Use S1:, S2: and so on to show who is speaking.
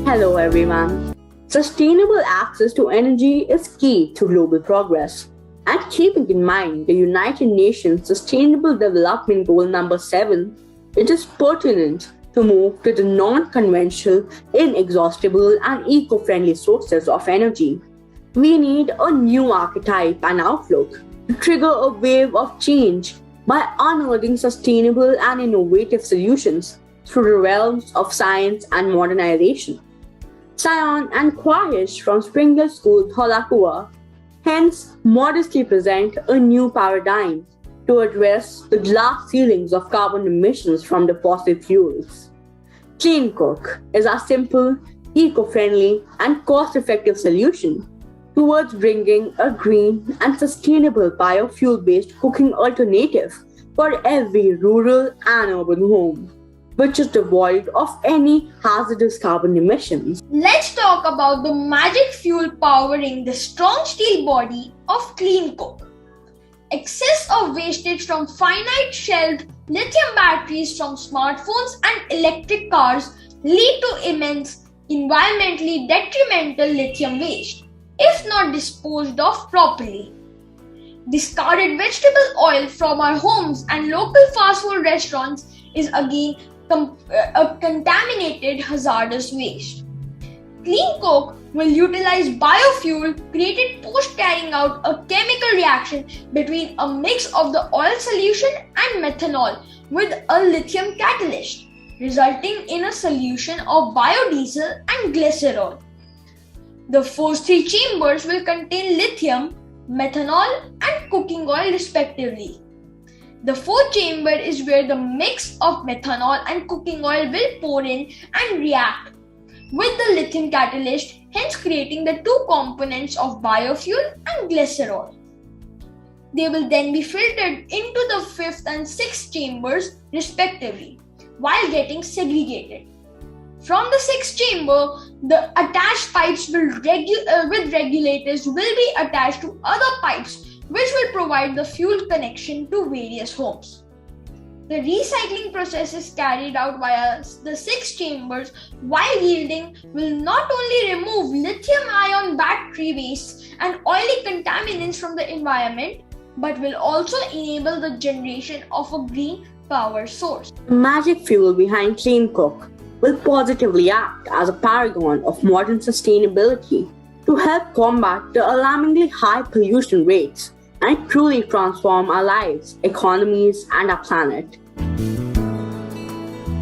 S1: Hello everyone. Sustainable access to energy is key to global progress. And keeping in mind the United Nations Sustainable Development Goal number 7, it is pertinent to move to the non-conventional, inexhaustible and eco-friendly sources of energy. We need a new archetype and outlook to trigger a wave of change by unearthing sustainable and innovative solutions through the realms of science and modernization. Saion and Khwahish from Springdales School, Dhaula, hence modestly present a new paradigm to address the glass ceilings of carbon emissions from the fossil fuels. Clean Cook is a simple, eco-friendly, and cost-effective solution towards bringing a green and sustainable biofuel-based cooking alternative for every rural and urban home, which is devoid of any hazardous carbon emissions.
S2: Let's talk about the magic fuel powering the strong steel body of Clean Coke. Excess of wastage from finite shelved lithium batteries from smartphones and electric cars lead to immense environmentally detrimental lithium waste if not disposed of properly. Discarded vegetable oil from our homes and local fast food restaurants is again a contaminated hazardous waste. Clean Coke will utilize biofuel created post carrying out a chemical reaction between a mix of the oil solution and methanol with a lithium catalyst, resulting in a solution of biodiesel and glycerol. The first three chambers will contain lithium, methanol, and cooking oil respectively. The fourth chamber is where the mix of methanol and cooking oil will pour in and react with the lithium catalyst, hence creating the two components of biofuel and glycerol. They will then be filtered into the fifth and sixth chambers respectively while getting segregated. From the sixth chamber, the attached pipes with regulators will be attached to other pipes which will provide the fuel connection to various homes. The recycling process is carried out via the 6 chambers, while yielding will not only remove lithium-ion battery waste and oily contaminants from the environment, but will also enable the generation of a green power source.
S1: The magic fuel behind Clean Cook will positively act as a paragon of modern sustainability to help combat the alarmingly high pollution rates and truly transform our lives, economies, and our planet.